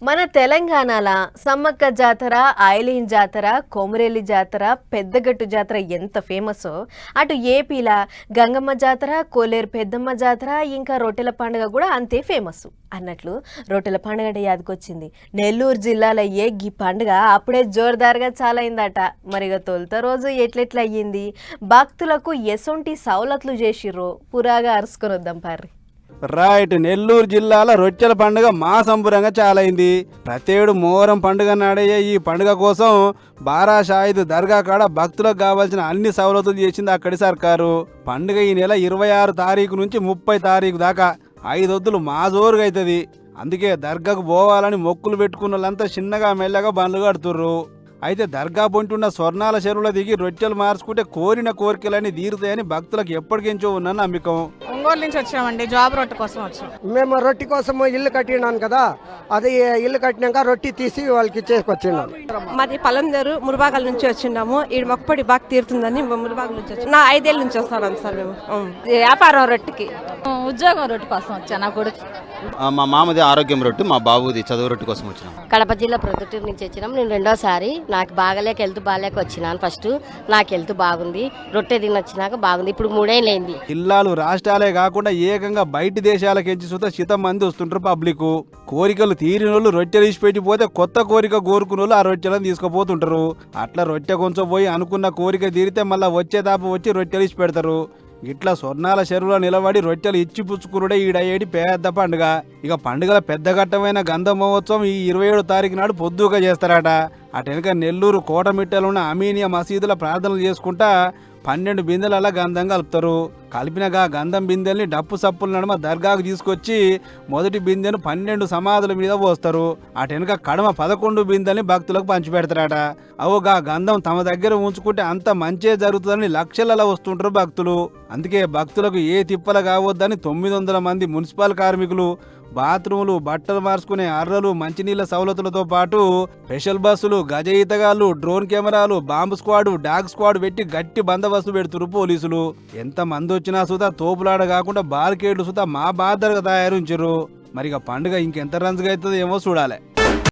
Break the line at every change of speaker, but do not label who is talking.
మన తెలంగాణల సమ్మక్క జాతర, ఐలీన్ జాతర, కోమరెల్లి జాతర, పెద్దగట్టు జాతర ఎంత ఫేమసో అటు ఏపీల గంగమ్మ జాతర, కోలేరు పెద్దమ్మ జాతర, ఇంకా రొట్టెల పండుగ కూడా అంతే ఫేమస్ అన్నట్లు రొట్టెల పండుగ అంటే యాదకొచ్చింది. నెల్లూరు జిల్లాలో ఈ పండుగ అప్పుడే జోరుదారుగా చాలైందట. మరిగా తొలుత రోజు ఎట్లెట్లా అయ్యింది, భక్తులకు ఎసొంటి సౌలతులు చేసిర్రో పురాగా అరుసుకొని వద్దాం పార్రి.
రైట్, నెల్లూరు జిల్లాలో రొట్టెల పండుగ మా సంబరంగా చాలైంది. ప్రతేడు మోహరం పండుగ నాడయ్యే ఈ పండుగ కోసం బారా షాహిద్ దర్గా కాడ భక్తులకు కావాల్సిన అన్ని సౌలతులు చేసింది అక్కడి సర్కారు. పండుగ ఈ నెల 26 తారీఖు నుంచి 30 తారీఖు దాకా 5 వద్దులు మా జోరుగా అవుతుంది. అందుకే దర్గాకు పోవాలని మొక్కులు పెట్టుకున్న వాళ్ళంతా చిన్నగా మెల్లగా బండ్లు కడుతుర్రు. అయితే దర్గా పొంటున్న స్వర్ణాల చెరువులో దిగి రొట్టెలు మార్చుకుంటే కోరిన కోరికలన్నీ తీరుతాయని భక్తులకు ఎప్పటికించో ఉన్న నమ్మకం.
ఒంగోలు నుంచి వచ్చామండి, జాబ్ రొట్టె కోసం వచ్చాం.
మేము రొట్టె కోసం ఇల్లు కట్టినాను కదా, అది ఇల్లు కట్టినాక రొట్టె తీసి వాళ్ళకి చేసుకొచ్చినాను.
మాది పలందరు మురుబాగాల నుంచి వచ్చిన్నాము. ఈ మొక్కపడి బాగా తీరుతుందని మురుబాగాల నుంచి వచ్చి నా 5 ఏళ్ళ నుంచి వస్తాను సార్. మేము వ్యాపారం రొట్టెకి,
ఉద్యోగం రొట్టె కోసం వచ్చా. నా కొడుకు
మా మామది ఆరోగ్యం రొట్టె, మా బాబుది చదువు రొట్టె కోసం వచ్చినాం.
కడప జిల్లా ప్రొద్దుటూరు నుంచి వచ్చినాం. నేను రెండోసారి నాకు బాగలేక హెల్త్ బాగాలేక వచ్చినాను. ఫస్ట్ నాకు హెల్త్ బాగుంది, రొట్టె తిని వచ్చినాక బాగుంది. ఇప్పుడు 3 ఏళ్ళైంది.
జిల్లాలు రాష్ట్రాలే కాకుండా ఏకంగా బయట దేశాలకు ఎంచి సుత శతం మంది వస్తుంటారు పబ్లిక్. కోరికలు తీరినోళ్ళు రొట్టెలు తీసి పెట్టిపోతే కొత్త కోరిక కోరుకున్న ఆ రొట్టెలను తీసుకుపోతుంటారు. అట్లా రొట్టె కొంచెం పోయి అనుకున్న కోరిక తీరితే మళ్ళీ వచ్చే తాప వచ్చి రొట్టెలు ఇచ్చి పెడతారు. ఇట్లా స్వర్ణాల చెరువులో నిలబడి రొట్టెలు ఇచ్చి పుచ్చుకునుడే ఈడయ్యేటి పెద్ద పండుగ. ఇక పండుగల పెద్ద ఘట్టమైన గంధ మహోత్సవం ఈ 27 తారీఖు నాడు పొద్దుగా చేస్తారట. అటెనక నెల్లూరు కోటమిట్టలున్న అమీనియా మసీదుల ప్రార్థనలు చేసుకుంటా 12 బిందెల గంధం కలుపుతారు. కలిపినగా గంధం బిందెల్ని డప్పు సప్పుల నడుమ దర్గాకు తీసుకొచ్చి మొదటి బిందెను 12 సమాధుల మీద పోస్తారు. అటెనక కడమ 11 బిందెల్ని భక్తులకు పంచిపెడతారట. అవోగా గంధం తమ దగ్గర ఉంచుకుంటే అంత మంచే జరుగుతుందని లక్షలలో వస్తుంటారు భక్తులు. అందుకే భక్తులకు ఏ తిప్పల కావద్దని 900 మంది మున్సిపల్ కార్మికులు, బాత్రూములు, బట్టలు మార్చుకునే అర్రలు, మంచినీళ్ళ సౌలతులతో పాటు స్పెషల్ బస్సులు, గజ ఈతగాళ్లు, డ్రోన్ కెమెరాలు, బాంబు స్క్వాడ్, డాగ్ స్క్వాడ్ పెట్టి గట్టి బందోబస్తు పెడుతున్నారు పోలీసులు. ఎంత మంది వచ్చినా సుతా తోపులాడ కాకుండా బార్కేడ్లు సుతా మా బాధగా తయారుంచారు. మరిగా పండుగ ఇంకెంత రంజుగా అవుతుందో ఏమో చూడాలి.